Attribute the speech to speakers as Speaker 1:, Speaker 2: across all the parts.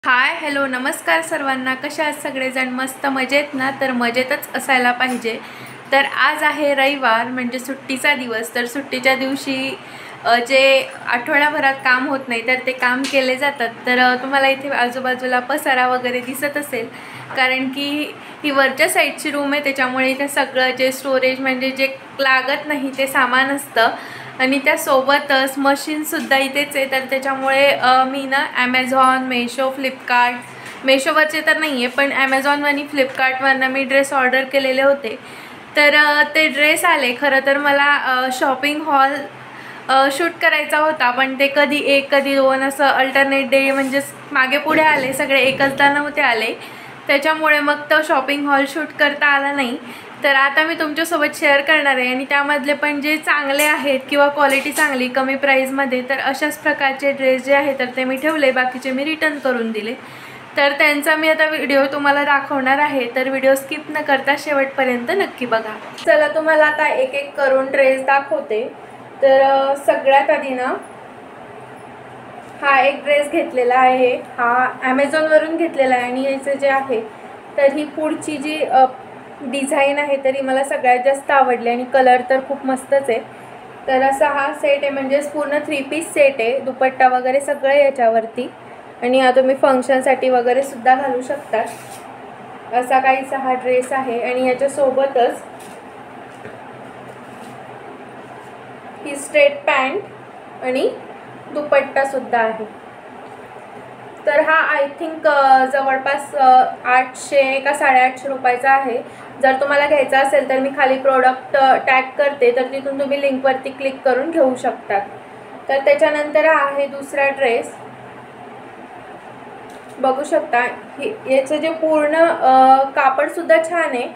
Speaker 1: Hi hello नमस्कार सर्वांना, कशा आहात सगळेजण? मस्त मजेत ना? तर मजेतच असायला पाहिजे. तर आज आहे रविवार, म्हणजे सुट्टीचा दिवस. तर सुट्टीच्या दिवशी जे आठवड्याभरात काम होत नाही तर ते काम केले जातात. तर तुम्हाला इथे आजूबाजूला पसारा वगैरे दिसत असेल, कारण की ही वरच्या साईडची रूम आहे, त्याच्यामुळे इथे सगळं जे स्टोरेज म्हणजे जे लागत नाही ते सामान असतं. आणि त्यासोबतच मशीनसुद्धा इथेच आहे. तर त्याच्यामुळे मी ना ॲमेझॉन, मेशो, फ्लिपकार्ट, मेशोवरचे तर नाही आहे पण ॲमेझॉन आणि फ्लिपकार्टवरनं मी ड्रेस ऑर्डर केलेले होते. तर ते ड्रेस आले. खरं तर मला शॉपिंग हॉल शूट करायचा होता, पण ते कधी एक कधी दोन असं अल्टरनेट डे म्हणजे मागे पुढे आले, सगळे एकचदा नव्हते आले. त्याच्यामुळे मग तो शॉपिंग हॉल शूट करता आला नाही. तर आता मी तुमच्यासोबत शेअर करणार आहे, आणि त्यामधले पण जे चांगले आहेत किंवा क्वालिटी चांगली कमी प्राईजमध्ये, तर अशाच प्रकारचे ड्रेस जे आहेत तर ते मी ठेवले, बाकीचे मी रिटर्न करून दिले. तर त्यांचा मी आता व्हिडिओ तुम्हाला दाखवणार आहे. तर व्हिडिओ स्किप न करता शेवटपर्यंत नक्की बघा. चला तुम्हाला आता एक एक करून ड्रेस दाखवते. तर सगळ्यात आधी ना हा एक ड्रेस घेतलेला आहे. हा ॲमेझॉनवरून घेतलेला आहे, आणि याचं जे आहे तर ही पुढची जी डिझाईन आहे तरी मला सगळ्यात जास्त आवडली, आणि कलर तर खूप मस्तच आहे. तर असा हा सेट आहे, म्हणजे पूर्ण 3 पीस सेट आहे. दुपट्टा वगैरे सगळं याच्यावरती, आणि हा तुम्ही फंक्शनसाठी वगैरे सुद्धा घालू शकता. असा काहीसा हा ड्रेस आहे, आणि याच्यासोबतच ही स्ट्रेट पॅन्ट आणि दुपट्टा सुद्धा आहे. तर हा आय थिंक जवळपास 800 का 850 रुपयाचा आहे. जर तुम्हाला घ्यायचा असेल तर मी खाली प्रोडक्ट टॅग करते, तर तिथून तुम्ही लिंकवरती क्लिक करून घेऊ शकता. तर त्याच्यानंतर आहे दुसरा ड्रेस. बघू शकता याचं जे पूर्ण कापडसुद्धा छान आहे,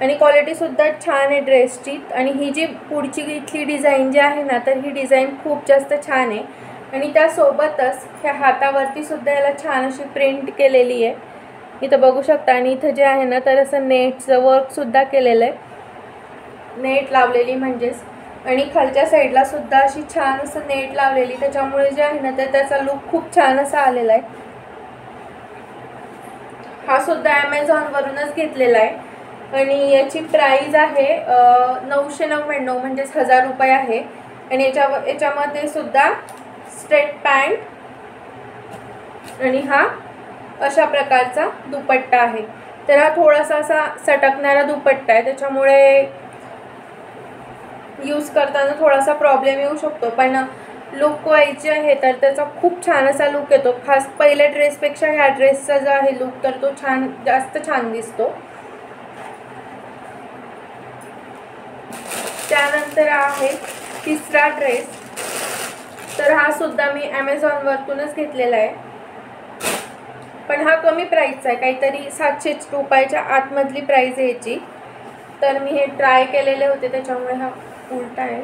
Speaker 1: आणि क्वालिटीसुद्धा छान आहे ड्रेसची. आणि ही जी पुढची इथली डिझाईन जी आहे ना, तर ही डिझाईन खूप जास्त छान आहे. आणि त्यासोबतच ह्या हातावरती सुद्धा याला छान अशी प्रिंट केलेली आहे, इथं बघू शकता. आणि इथं जे आहे ना तर असं नेटचं वर्कसुद्धा केलेलं आहे, नेट लावलेली म्हणजेच. आणि खालच्या साईडला सुद्धा अशी छान असं नेट लावलेली, त्याच्यामुळे जे आहे ना तर त्याचा लुक खूप छान असा आलेला आहे. हा सुद्धा ॲमेझॉनवरूनच घेतलेला आहे, आणि याची प्राईज आहे 999 म्हणजेच 1000 रुपये आहे. आणि याच्यामध्ये सुद्धा स्ट्रेट पॅन्ट आणि हा अशा प्रकारचा दुपट्टा आहे. तर हा थोडासा असा सटकणारा दुपट्टा आहे, त्याच्यामुळे यूज करताना थोडासा प्रॉब्लेम येऊ शकतो, पण लुक वाईज जे आहे तर त्याचा खूप छान असा लुक येतो. खास पहिल्या ड्रेसपेक्षा ह्या ड्रेसचा जो आहे लुक तर तो जास्त छान दिसतो. त्यानंतर आहे तिसरा ड्रेस. तर हा सुद्धा मी ॲमेझॉनवरतूनच घेतलेला आहे, पण हा कमी प्राईसचा आहे, काहीतरी 700 रुपयाच्या आतमधली प्राईस आहे याची. तर मी हे ट्राय केलेले होते, त्याच्यामुळे हा उलटा आहे.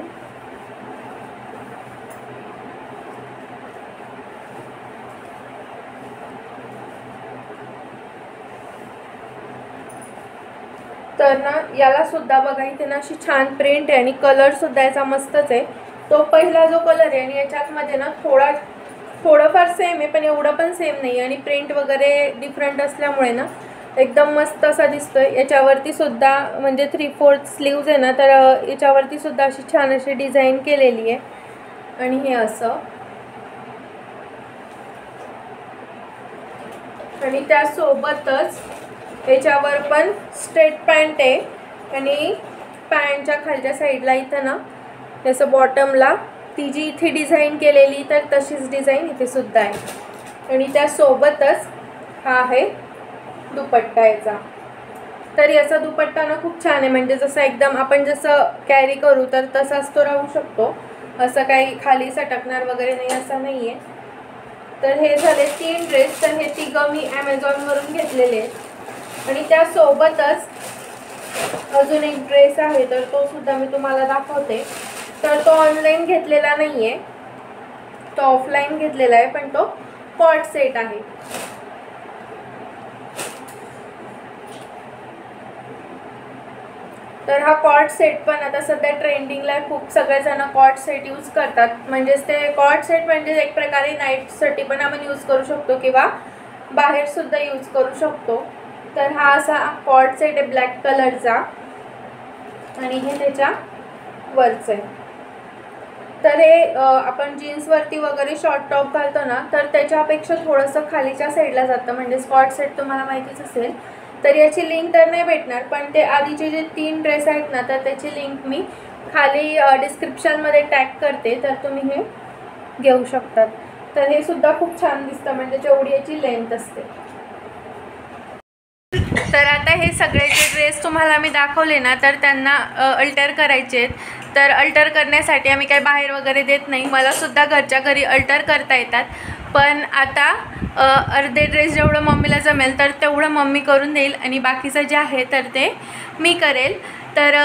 Speaker 1: तर ना याला सुद्धा बघा इथे ना अशी छान प्रिंट आहे, आणि कलर सुद्धा याचा मस्तच आहे. तो पहिला जो कलर आहे, आणि याच्यामध्ये ना थोडंफार सेम आहे, पण एवढं पण सेम नाही. आणि प्रिंट वगैरे डिफरंट असल्यामुळे ना एकदम मस्त असा दिसतोय. याच्यावरती सुद्धा म्हणजे 3/4 स्लीव्ज आहे ना, तर याच्यावरती सुद्धा अशी छान अशी डिझाईन केलेली आहे. आणि हे असं, आणि त्यासोबतच याच्यावर पण स्ट्रेट पॅन्ट आहे, आणि पॅन्टच्या खालच्या साईडला इथं ना त्याचं बॉटमला ती जी इथे डिझाईन केलेली तर तशीच डिझाईन इथे सुद्धा आहे. आणि त्यासोबतच हा आहे दुपट्टा याचा. तर याचा दुपट्टा ना खूप छान आहे, म्हणजे जसं एकदम आपण जसं कॅरी करू तर तसाच तो राहू शकतो, असं काही खाली सटकणार वगैरे नाही असं नाही आहे. तर हे झाले 3 ड्रेस. तर हे तिघं मी ॲमेझॉनवरून घेतलेले आहेत. आणि त्यासोबतच अजून एक ड्रेस आहे, तर तो सुद्धा मी तुम्हाला दाखवते. तर तो ऑनलाईन घेतलेला नाही आहे, तो ऑफलाईन घेतलेला आहे, पण तो कॉट सेट आहे. तर हा कॉट सेट पण आता सध्या ट्रेंडिंगला आहे, खूप सगळेजण कॉट सेट यूज करतात. म्हणजेच ते कॉट सेट म्हणजे एक प्रकारे नाईटसाठी पण आपण यूज करू शकतो, किंवा बाहेरसुद्धा यूज करू शकतो. तर हा असा कॉर्ड सेट आहे ब्लॅक कलरचा आणि हे त्याच्या वरचं आहे. तर हे आपण जीन्सवरती वगैरे शॉर्ट टॉप घालतो ना, तर त्याच्यापेक्षा थोडंसं खालीच्या साईडला जातं. म्हणजे स्कॉट सेट तुम्हाला माहितीच असेल. तर याची लिंक तर नाही भेटणार, पण ते आधीचे जे 3 ड्रेस आहेत ना, तर त्याची लिंक मी खाली डिस्क्रिप्शनमध्ये टॅग करते, तर तुम्ही हे घेऊ शकतात. तर हे सुद्धा खूप छान दिसतं, म्हणजे जेवढी याची लेंथ असते. तर आता हे सगळे जे ड्रेस तुम्हाला मी दाखवले ना, तर त्यांना अल्टर करायचे आहेत. तर अल्टर करण्यासाठी आम्ही काही बाहेर वगैरे देत नाही. मलासुद्धा घरच्या घरी अल्टर करता येतात. पण आता अर्धे ड्रेस जेवढं मम्मीला जमेल तर तेवढं मम्मी करून देईल आणि बाकीचं जे आहे तर ते मी करेल. तर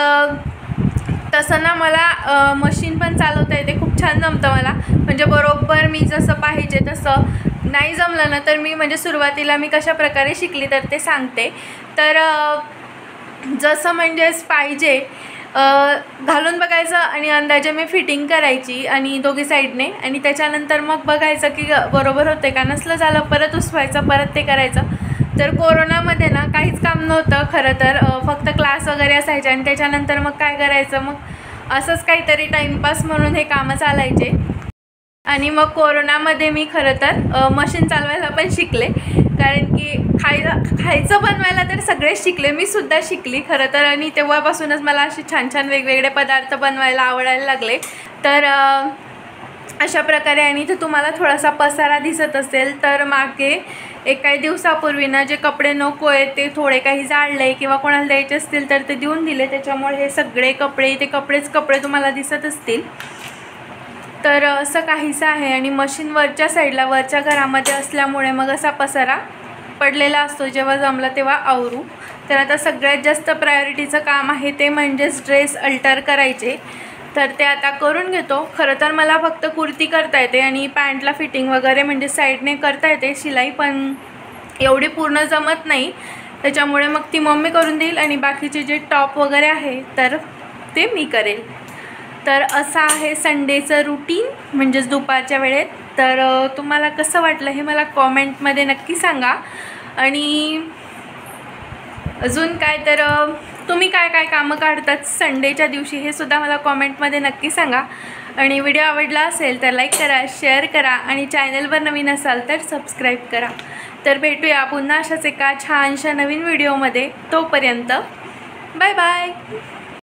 Speaker 1: तसं ना मला मशीन पण चालवता येते, खूप छान जमतं मला. म्हणजे बरोबर मी जसं पाहिजे तसं. नाही जमलं ना तर मी म्हणजे सुरुवातीला मी कशा प्रकारे शिकली तर ते सांगते. तर जसं म्हणजेच पाहिजे घालून बघायचं आणि अंदाजे मी फिटिंग करायची आणि दोघी साईडने, आणि त्याच्यानंतर मग बघायचं की बरोबर होते का. नसलं झालं परत उसवायचं, परत ते करायचं. तर कोरोनामध्ये ना काहीच काम नव्हतं खरं तर, फक्त क्लास वगैरे असायचे आणि त्याच्यानंतर मग काय करायचं, मग असंच काहीतरी टाईमपास म्हणून हे कामं चालायचे. आणि मग कोरोनामध्ये मी खरं तर मशीन चालवायला पण शिकले, कारण की खायचं बनवायला तर सगळेच शिकले, मी सुद्धा शिकली खरं तर. आणि तेव्हापासूनच मला असे छान छान वेगवेगळे पदार्थ बनवायला आवडायला लागले. तर अशा प्रकारे. आणि इथे तुम्हाला थोडासा पसारा दिसत असेल, तर मागे एक काही दिवसापूर्वी ना जे कपडे नको आहे ते थोडे काही जाळले किंवा कोणाला द्यायचे असतील तर ते देऊन दिले. त्याच्यामुळे हे सगळे कपडे इथे कपडे तुम्हाला दिसत असतील. तर असं काहीसं आहे. आणि मशीन वरच्या साईडला वरच्या घरामध्ये असल्यामुळे मग असा पसारा पडलेला असतो. जेव्हा जमला तेव्हा आवरू. तर आता सगळ्यात जास्त प्रायोरिटीचं काम आहे ते म्हणजेच ड्रेस अल्टर करायचे. तर ते आता करून घेतो. खरं तर मला फक्त कुर्ती करता येते आणि पॅन्टला फिटिंग वगैरे म्हणजे साईडने करता येते शिलाई, पण एवढी पूर्ण जमत नाही. त्याच्यामुळे मग ती मम्मी करून देईल आणि बाकीचे जे टॉप वगैरे आहे तर ते मी करेल. तर असं आहे संडेचं रुटीन, म्हणजेच दुपारच्या वेळेत. तर तुम्हाला कसं वाटलं हे मला कॉमेंटमध्ये नक्की सांगा. आणि अजून काय, तर तुम्ही काय काय कामं काढतात संडेच्या दिवशी हे सुद्धा मला कॉमेंटमध्ये नक्की सांगा. आणि व्हिडिओ आवडला असेल तर लाईक करा, शेअर करा आणि चॅनलवर नवीन असाल तर सबस्क्राईब करा. तर भेटूया पुन्हा अशाच एका छानशा नवीन व्हिडिओमध्ये. तोपर्यंत बाय बाय.